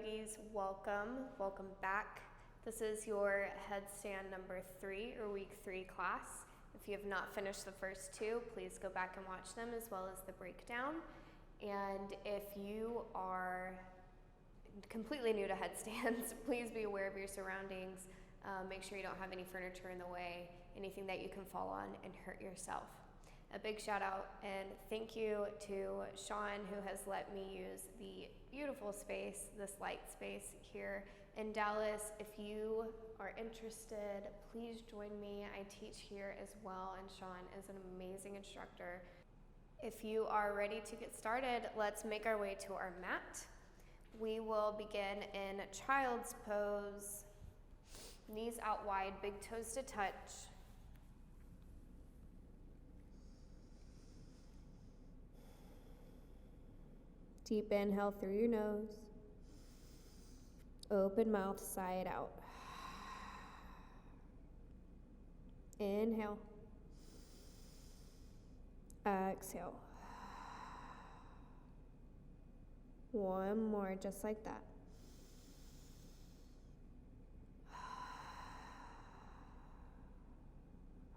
yogis, welcome back. This is your headstand number 3 or week 3 class. If you have not finished the first 2, please go back and watch them as well as the breakdown. And if you are completely new to headstands, please be aware of your surroundings. Make sure you don't have any furniture in the way, anything that you can fall on and hurt yourself. A big shout out and thank you to Sean, who has let me use the beautiful space, this light space here in Dallas. If you are interested, please join me. I teach here as well, and Sean is an amazing instructor. If you are ready to get started, let's make our way to our mat. We will begin in child's pose, knees out wide, big toes to touch. Deep inhale through your nose. Open mouth, side out. Inhale. Exhale. One more, just like that.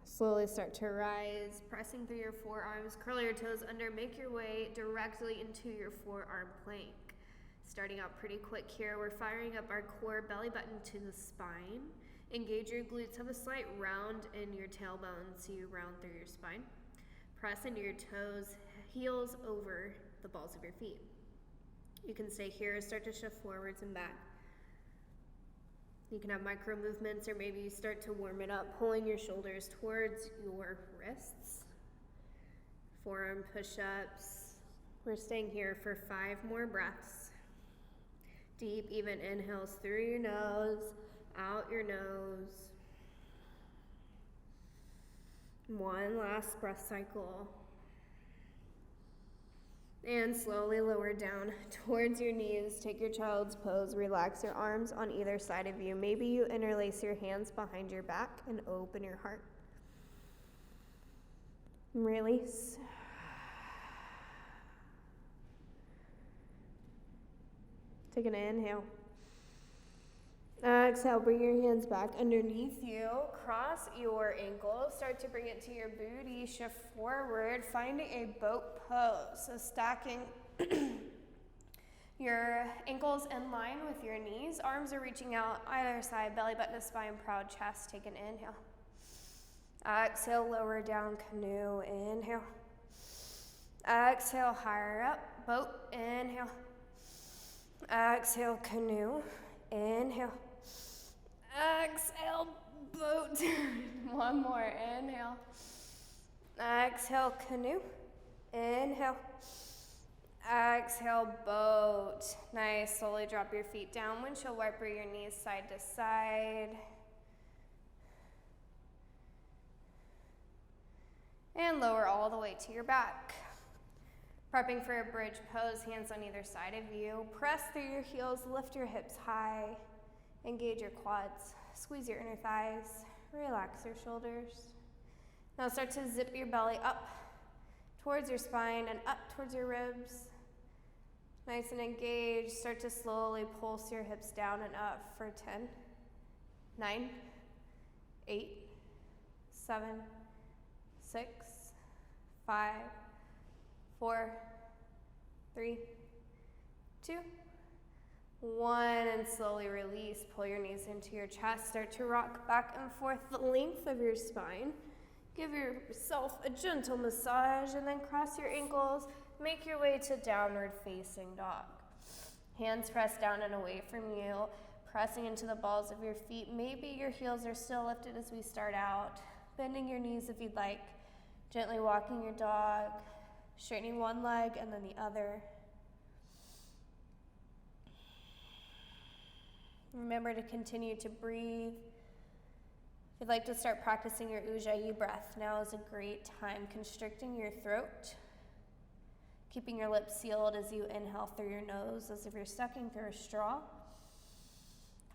Slowly start to rise, pressing through your forearms. Curl your toes under, make your way directly into your forearm plank. Starting out pretty quick here, we're firing up our core, belly button to the spine. Engage your glutes, have a slight round in your tailbone so you round through your spine. Press into your toes, heels over the balls of your feet. You can stay here, start to shift forwards and back. You can have micro movements, or maybe you start to warm it up, pulling your shoulders towards your wrists. Forearm push-ups. We're staying here for 5 more breaths. Deep, even inhales through your nose, out your nose. One last breath cycle. And slowly lower down towards your knees. Take your child's pose. Relax your arms on either side of you. Maybe you interlace your hands behind your back and open your heart. Release. Take an inhale. Exhale, bring your hands back underneath you. Cross your ankles. Start to bring it to your booty. Shift forward. Finding a boat pose. So stacking your ankles in line with your knees. Arms are reaching out either side. Belly button to spine. Proud chest. Take an inhale. Exhale, lower down canoe. Inhale. Exhale, higher up. Boat. Inhale. Exhale, canoe. Inhale. Exhale, boat. One more, inhale. Exhale, canoe. Inhale. Exhale, boat. Nice, slowly drop your feet down. Windshield wiper your knees side to side. And lower all the way to your back. Prepping for a bridge pose, hands on either side of you. Press through your heels, lift your hips high. Engage your quads, squeeze your inner thighs, relax your shoulders. Now start to zip your belly up towards your spine and up towards your ribs. Nice and engaged. Start to slowly pulse your hips down and up for 10, 9, 8, 7, 6, 5, 4, 3, 2, 1, and slowly release. Pull your knees into your chest. Start to rock back and forth the length of your spine. Give yourself a gentle massage and then cross your ankles. Make your way to downward facing dog. Hands pressed down and away from you, pressing into the balls of your feet. Maybe your heels are still lifted as we start out. Bending your knees if you'd like. Gently walking your dog, straightening one leg and then the other. Remember to continue to breathe. If you'd like to start practicing your Ujjayi breath, now is a great time. Constricting your throat, keeping your lips sealed as you inhale through your nose as if you're sucking through a straw,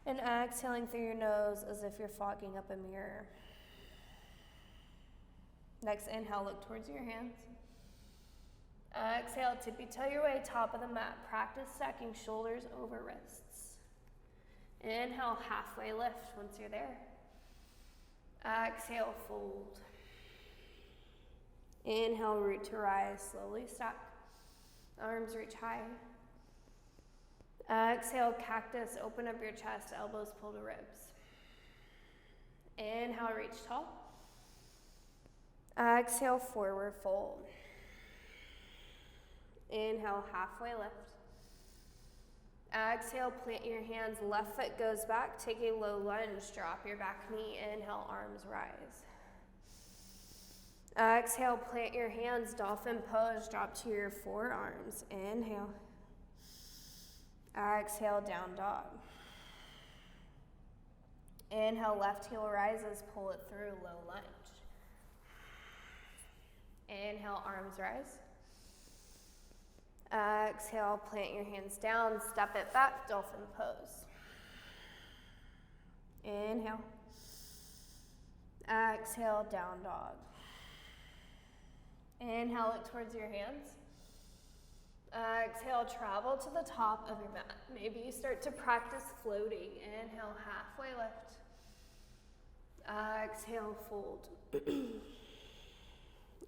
and exhaling through your nose as if you're fogging up a mirror. Next inhale, look towards your hands. Exhale, tippy toe your way, top of the mat. Practice stacking shoulders over wrists. Inhale, halfway lift once you're there. Exhale, fold. Inhale, root to rise, slowly stack. Arms reach high. Exhale, cactus, open up your chest, elbows pull to ribs. Inhale, reach tall. Exhale, forward fold. Inhale, halfway lift. Exhale, plant your hands, left foot goes back, take a low lunge, drop your back knee, inhale, arms rise. Exhale, plant your hands, dolphin pose, drop to your forearms, inhale. Exhale, down dog. Inhale, left heel rises, pull it through, low lunge. Inhale, arms rise. Exhale, plant your hands down, step it back, dolphin pose. Inhale. Exhale, down dog. Inhale, look towards your hands. Exhale, travel to the top of your mat. Maybe you start to practice floating. Inhale, halfway lift. Exhale, fold.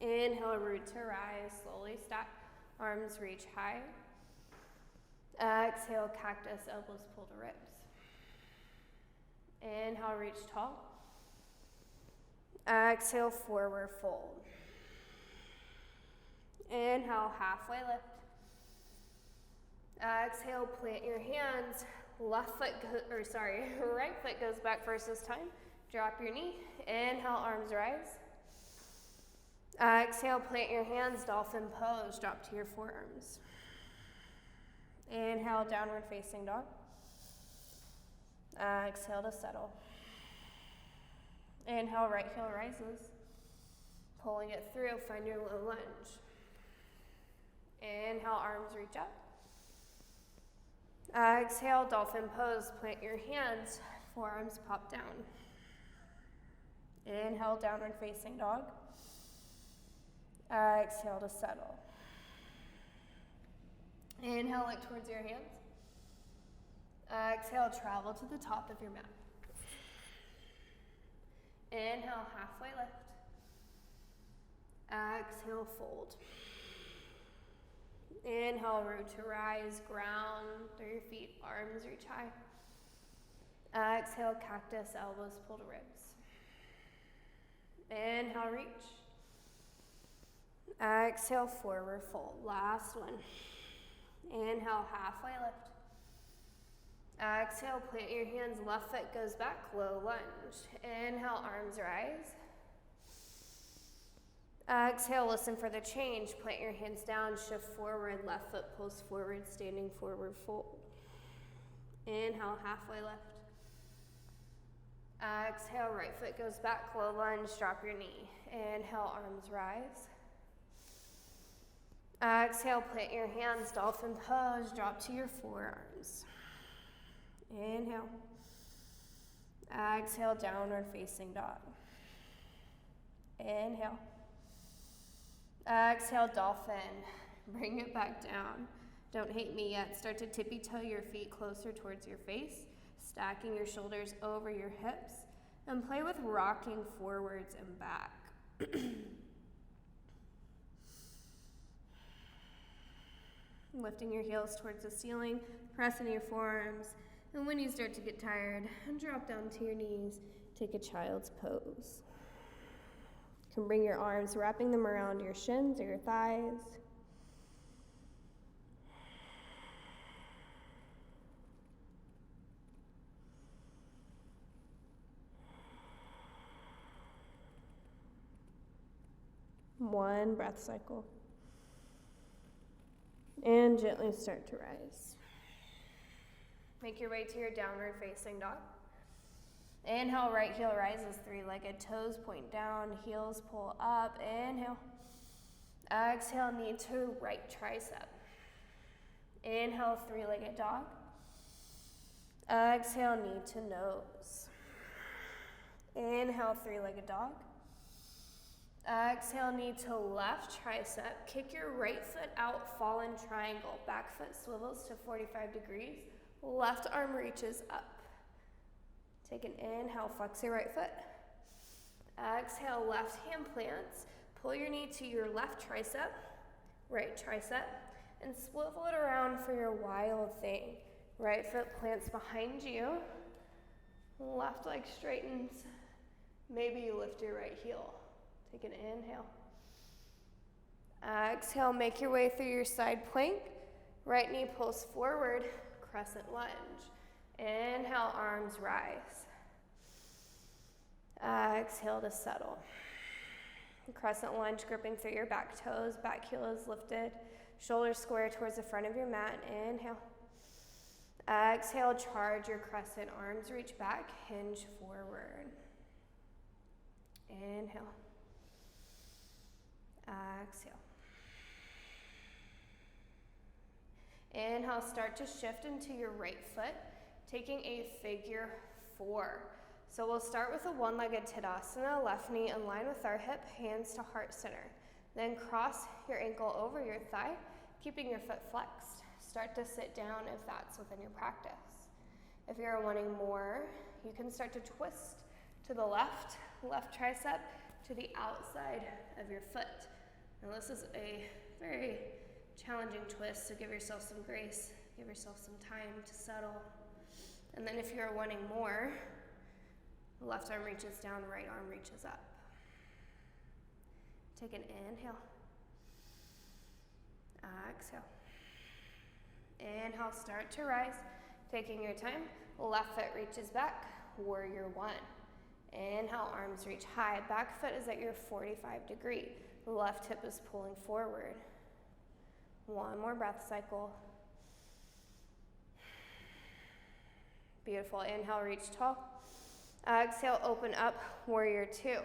Inhale, root to rise, slowly stack. Arms reach high. Exhale, cactus, elbows pull to ribs. Inhale, reach tall. Exhale, forward fold. Inhale, halfway lift. Exhale, plant your hands. Right foot goes back first this time. Drop your knee. Inhale, arms rise. Exhale, plant your hands, dolphin pose, drop to your forearms. Inhale, downward facing dog. Exhale to settle. Inhale, right heel rises. Pulling it through, find your low lunge. Inhale, arms reach up. Exhale, dolphin pose, plant your hands, forearms pop down. Inhale, downward facing dog. Exhale to settle. Inhale, look towards your hands. Exhale, travel to the top of your mat. Inhale, halfway lift. Exhale, fold. Inhale, root to rise, ground through your feet, arms reach high. Exhale, cactus, elbows pull to ribs. Inhale, reach. Exhale, forward fold. Last one. Inhale, halfway lift. Exhale, plant your hands, left foot goes back, low lunge. Inhale, arms rise. Exhale, listen for the change. Plant your hands down, shift forward, left foot pulls forward, standing forward fold. Inhale, halfway lift. Exhale, right foot goes back, low lunge, drop your knee. Inhale, arms rise. Exhale, plant your hands, dolphin pose, drop to your forearms. Inhale. Exhale, downward facing dog. Inhale. Exhale, dolphin. Bring it back down. Don't hate me yet. Start to tippy toe your feet closer towards your face, stacking your shoulders over your hips, and play with rocking forwards and back. Lifting your heels towards the ceiling, press into your forearms, and when you start to get tired, drop down to your knees, take a child's pose. You can bring your arms, wrapping them around your shins or your thighs. One breath cycle. And gently start to rise. Make your way to your downward facing dog. Inhale, right heel rises, three-legged, toes point down, heels pull up. Inhale. Exhale, knee to right tricep. Inhale, three-legged dog. Exhale, knee to nose. Inhale, three-legged dog. Exhale, knee to left tricep. Kick your right foot out, fall in triangle. Back foot swivels to 45 degrees. Left arm reaches up. Take an inhale, flex your right foot. Exhale, left hand plants. Pull your knee to your left tricep, right tricep, and swivel it around for your wild thing. Right foot plants behind you. Left leg straightens. Maybe you lift your right heel. Take an inhale. Exhale, make your way through your side plank. Right knee pulls forward, crescent lunge. Inhale, arms rise. Exhale to settle. Crescent lunge, gripping through your back toes. Back heel is lifted. Shoulders square towards the front of your mat. Inhale. Exhale, charge your crescent. Arms reach back, hinge forward. Inhale. Exhale. Inhale, start to shift into your right foot, taking a figure 4. So we'll start with a one-legged Tadasana, left knee in line with our hip, hands to heart center. Then cross your ankle over your thigh, keeping your foot flexed. Start to sit down if that's within your practice. If you're wanting more, you can start to twist to the left tricep to the outside of your foot. Now this is a very challenging twist, so give yourself some grace, give yourself some time to settle. And then if you're wanting more, left arm reaches down, right arm reaches up. Take an inhale. Exhale. Inhale, start to rise. Taking your time, left foot reaches back, warrior 1. Inhale, arms reach high. Back foot is at your 45 degree. Left hip is pulling forward. One more breath cycle. Beautiful. Inhale, reach tall. Exhale, open up, warrior 2.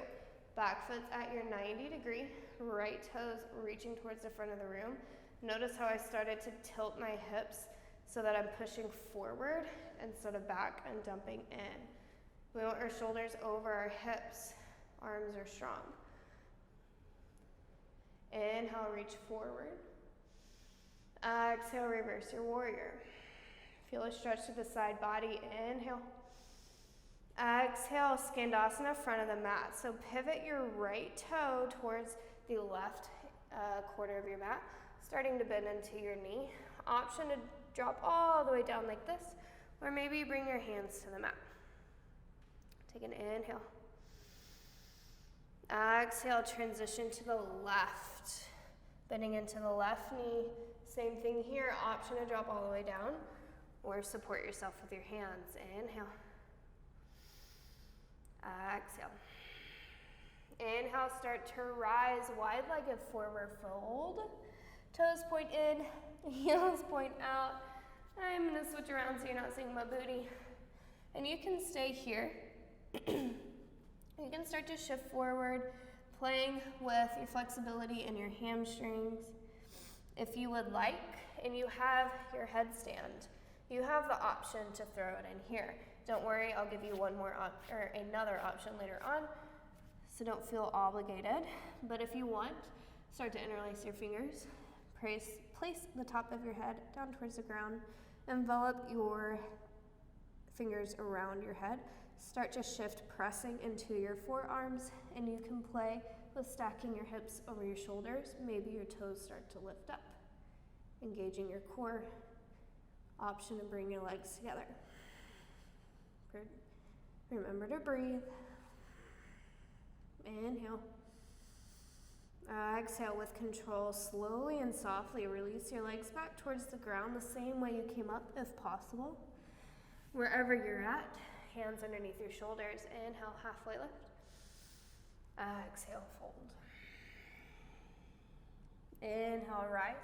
Back foot's at your 90 degree. Right toes reaching towards the front of the room. Notice how I started to tilt my hips so that I'm pushing forward instead of back and dumping in. We want our shoulders over our hips. Arms are strong. Inhale, reach forward. Exhale, reverse your warrior. Feel a stretch to the side body. Inhale. Exhale, Skandasana, front of the mat. So pivot your right toe towards the left quarter of your mat, starting to bend into your knee. Option to drop all the way down like this, or maybe you bring your hands to the mat. Take an inhale. Exhale, transition to the left. Bending into the left knee. Same thing here, option to drop all the way down, or support yourself with your hands. Inhale. Exhale. Inhale, start to rise, wide-legged forward fold. Toes point in, heels point out. I'm gonna switch around so you're not seeing my booty. And you can stay here. You can start to shift forward, playing with your flexibility and your hamstrings. If you would like, and you have your headstand, you have the option to throw it in here. Don't worry, I'll give you another option later on, so don't feel obligated. But if you want, start to interlace your fingers. Place the top of your head down towards the ground. Envelop your fingers around your head. Start to shift, pressing into your forearms, and you can play with stacking your hips over your shoulders. Maybe your toes start to lift up, engaging your core. Option to bring your legs together. Remember to breathe. Inhale. Exhale with control. Slowly and softly release your legs back towards the ground the same way you came up if possible. Wherever you're at, hands underneath your shoulders. Inhale, halfway lift. Exhale, fold. Inhale, rise.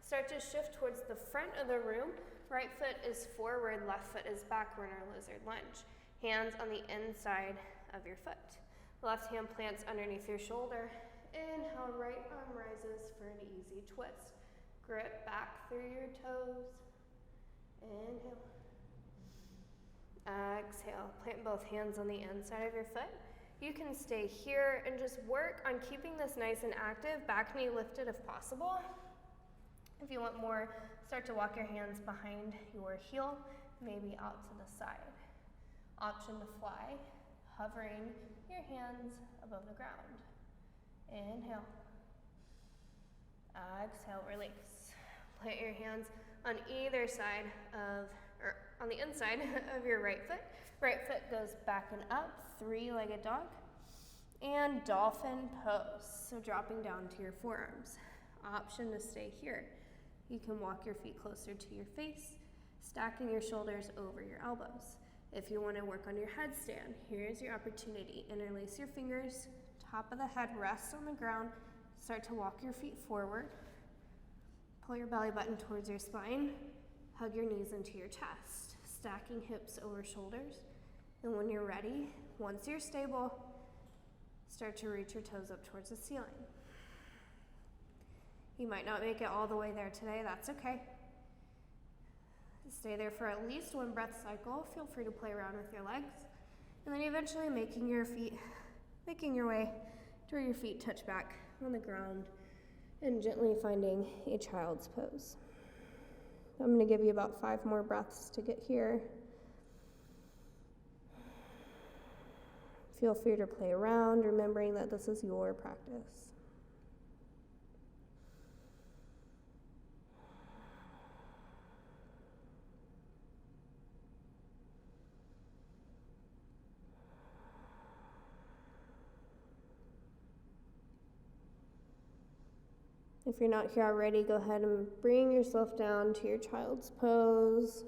Start to shift towards the front of the room. Right foot is forward, left foot is back, runner lizard lunge. Hands on the inside of your foot. Left hand plants underneath your shoulder. Inhale, right arm rises for an easy twist. Grip back through your toes. Inhale. Exhale, plant both hands on the inside of your foot. You can stay here and just work on keeping this nice and active. Back knee lifted if possible. If you want more, start to walk your hands behind your heel, maybe out to the side. Option to fly, hovering your hands above the ground. Inhale. Exhale, release. Put your hands on either side of, or on the inside of your right foot. Right foot goes back and up, three-legged dog. And dolphin pose, so dropping down to your forearms. Option to stay here. You can walk your feet closer to your face, stacking your shoulders over your elbows. If you want to work on your headstand, here's your opportunity. Interlace your fingers, top of the head rests on the ground, start to walk your feet forward. Pull your belly button towards your spine, hug your knees into your chest, stacking hips over shoulders. And when you're ready, once you're stable, start to reach your toes up towards the ceiling. You might not make it all the way there today, that's okay. Stay there for at least one breath cycle. Feel free to play around with your legs. And then eventually making your way to where your feet touch back on the ground and gently finding a child's pose. I'm gonna give you about 5 more breaths to get here. Feel free to play around, remembering that this is your practice. If you're not here already, go ahead and bring yourself down to your child's pose.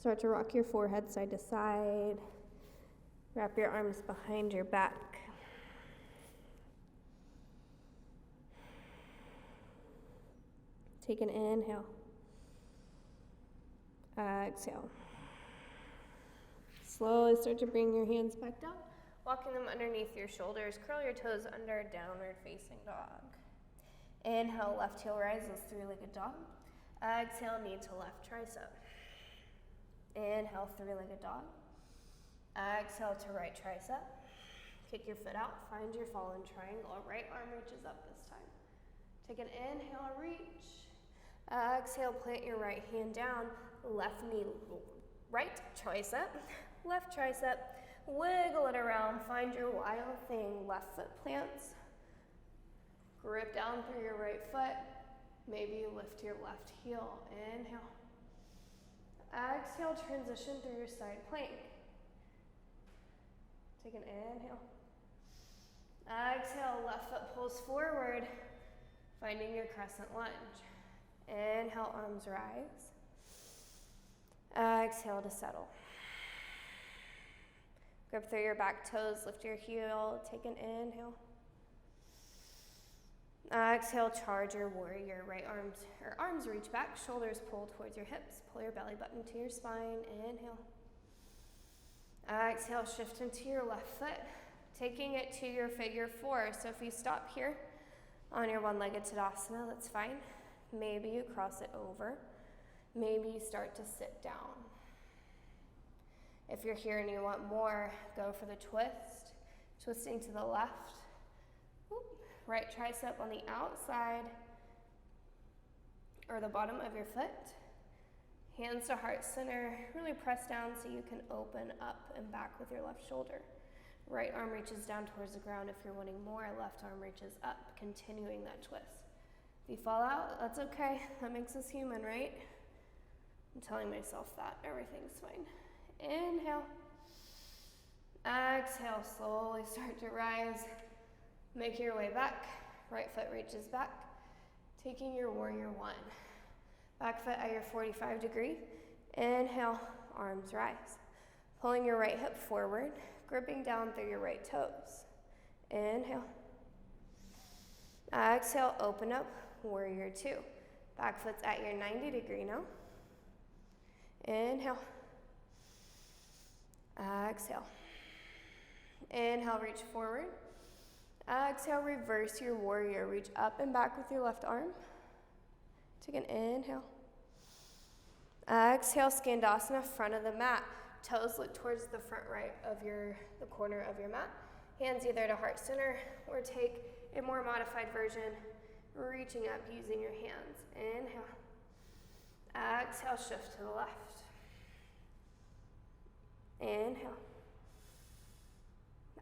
Start to rock your forehead side to side. Wrap your arms behind your back. Take an inhale. Exhale. Slowly start to bring your hands back down, walking them underneath your shoulders. Curl your toes under, downward facing dog. Inhale, left heel rises, three-legged dog. Exhale, knee to left tricep. Inhale, three-legged dog. Exhale to right tricep. Kick your foot out, find your fallen triangle. Right arm reaches up this time. Take an inhale, reach. Exhale, plant your right hand down. Left knee, right tricep. Left tricep, wiggle it around. Find your wild thing. Left foot plants. Grip down through your right foot. Maybe you lift your left heel. Inhale. Exhale, transition through your side plank. Take an inhale. Exhale, left foot pulls forward, finding your crescent lunge. Inhale, arms rise. Exhale to settle. Grip through your back toes, lift your heel, take an inhale. Exhale, charge your warrior. Right arms reach back, shoulders pull towards your hips. Pull your belly button to your spine. Inhale. Exhale, shift into your left foot, taking it to your figure 4. So if you stop here on your one-legged Tadasana, that's fine. Maybe you cross it over. Maybe you start to sit down. If you're here and you want more, go for the twist. Twisting to the left. Right tricep on the outside or the bottom of your foot. Hands to heart center, really press down so you can open up and back with your left shoulder. Right arm reaches down towards the ground if you're wanting more, left arm reaches up, continuing that twist. If you fall out, that's okay, that makes us human, right? I'm telling myself that, everything's fine. Inhale. Exhale, slowly start to rise. Make your way back, right foot reaches back, taking your warrior 1. Back foot at your 45 degree. Inhale, arms rise. Pulling your right hip forward, gripping down through your right toes. Inhale. Exhale, open up, warrior 2. Back foot's at your 90 degree now. Inhale. Exhale. Inhale, reach forward. Exhale, reverse your warrior. Reach up and back with your left arm. Take an inhale. Exhale, Skandasana, front of the mat. Toes look towards the front right of the corner of your mat. Hands either to heart center or take a more modified version, reaching up using your hands. Inhale. Exhale, shift to the left. Inhale.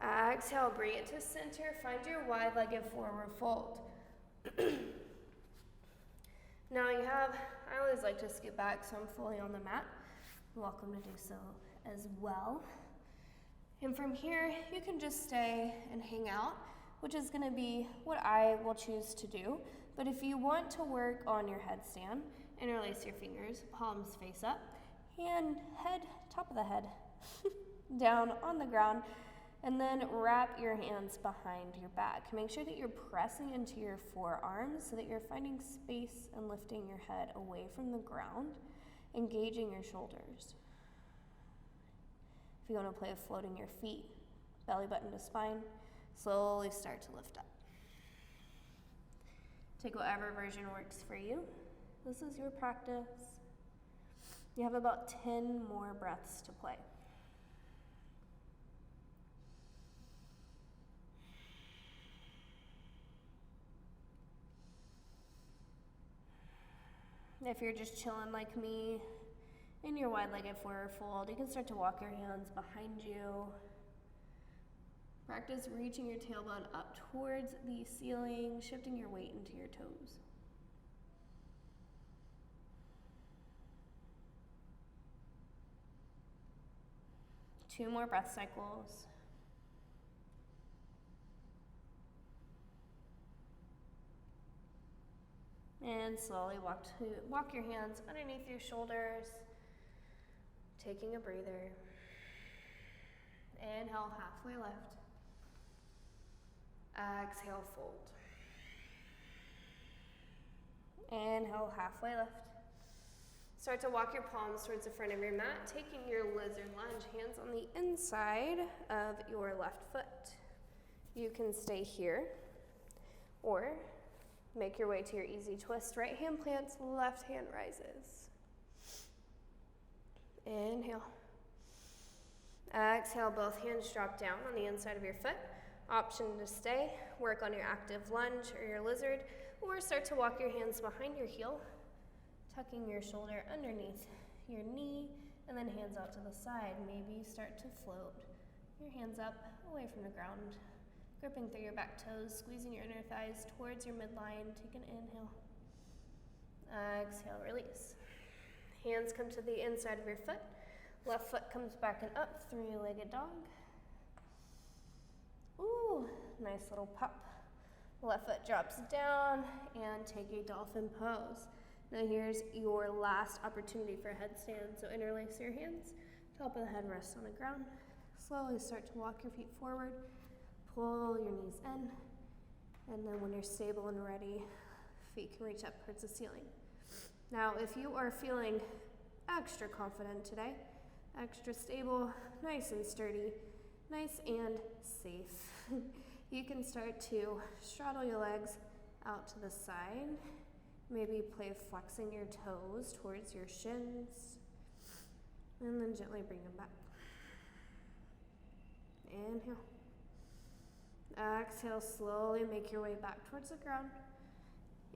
Exhale, bring it to center. Find your wide-legged forward fold. Now I always like to scoot back so I'm fully on the mat. You're welcome to do so as well. And from here, you can just stay and hang out, which is gonna be what I will choose to do. But if you want to work on your headstand, interlace your fingers, palms face up, head, top of the head, down on the ground, and then wrap your hands behind your back. Make sure that you're pressing into your forearms so that you're finding space and lifting your head away from the ground, engaging your shoulders. If you want to play with floating your feet, belly button to spine, slowly start to lift up. Take whatever version works for you. This is your practice. You have about 10 more breaths to play. If you're just chilling like me in your wide-legged forward fold, you can start to walk your hands behind you. Practice reaching your tailbone up towards the ceiling, shifting your weight into your toes. Two more breath cycles. And slowly walk your hands underneath your shoulders, taking a breather. Inhale, halfway lift. Exhale, fold. Inhale, halfway lift. Start to walk your palms towards the front of your mat, taking your lizard lunge, hands on the inside of your left foot. You can stay here, or make your way to your easy twist. Right hand plants, left hand rises. Inhale. Exhale, both hands drop down on the inside of your foot. Option to stay, work on your active lunge or your lizard, or start to walk your hands behind your heel, tucking your shoulder underneath your knee, and then hands out to the side. Maybe start to float your hands up away from the ground, gripping through your back toes, squeezing your inner thighs towards your midline. Take an inhale. Exhale, release. Hands come to the inside of your foot. Left foot comes back and up, three-legged dog. Ooh, nice little pop. Left foot drops down and take a dolphin pose. Now here's your last opportunity for headstand. So interlace your hands, top of the head rests on the ground. Slowly start to walk your feet forward. Pull your knees in, and then when you're stable and ready, feet can reach up towards the ceiling. Now, if you are feeling extra confident today, extra stable, nice and sturdy, nice and safe, you can start to straddle your legs out to the side. Maybe play flexing your toes towards your shins, and then gently bring them back. Inhale. Exhale, slowly make your way back towards the ground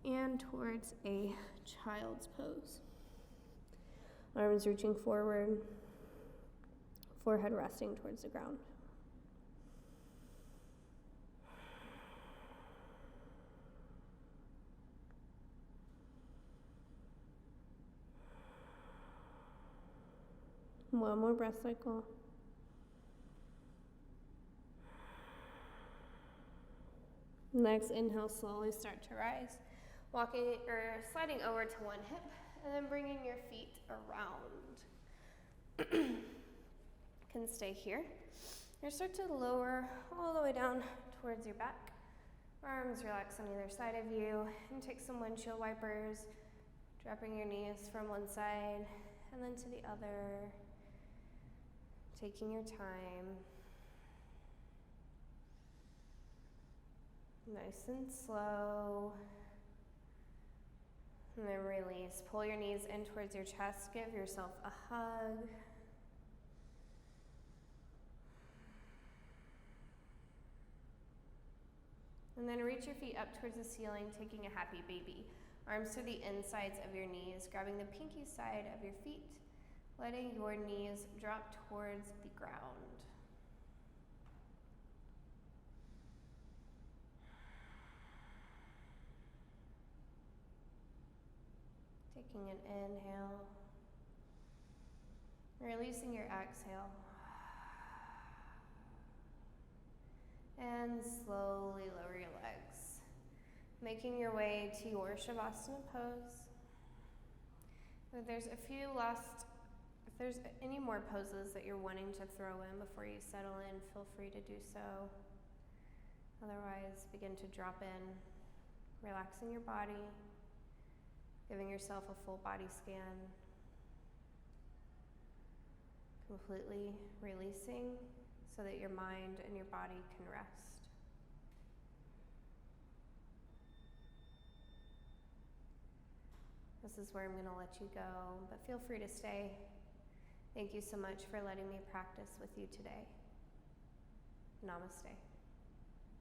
and towards a child's pose. Arms reaching forward, forehead resting towards the ground. One more breath cycle. Next inhale, slowly start to rise, walking or sliding over to one hip, and then bringing your feet around. Can stay here. You start to lower all the way down towards your back. Arms relax on either side of you, and take some windshield wipers, dropping your knees from one side and then to the other, taking your time. Nice and slow. And then release. Pull your knees in towards your chest. Give yourself a hug. And then reach your feet up towards the ceiling, taking a happy baby. Arms to the insides of your knees, grabbing the pinky side of your feet, letting your knees drop towards the ground. Taking an inhale, releasing your exhale, and slowly lower your legs, making your way to your Shavasana pose. If there's any more poses that you're wanting to throw in before you settle in, feel free to do so. Otherwise, begin to drop in, relaxing your body, giving yourself a full body scan, completely releasing so that your mind and your body can rest. This is where I'm going to let you go, but feel free to stay. Thank you so much for letting me practice with you today. Namaste.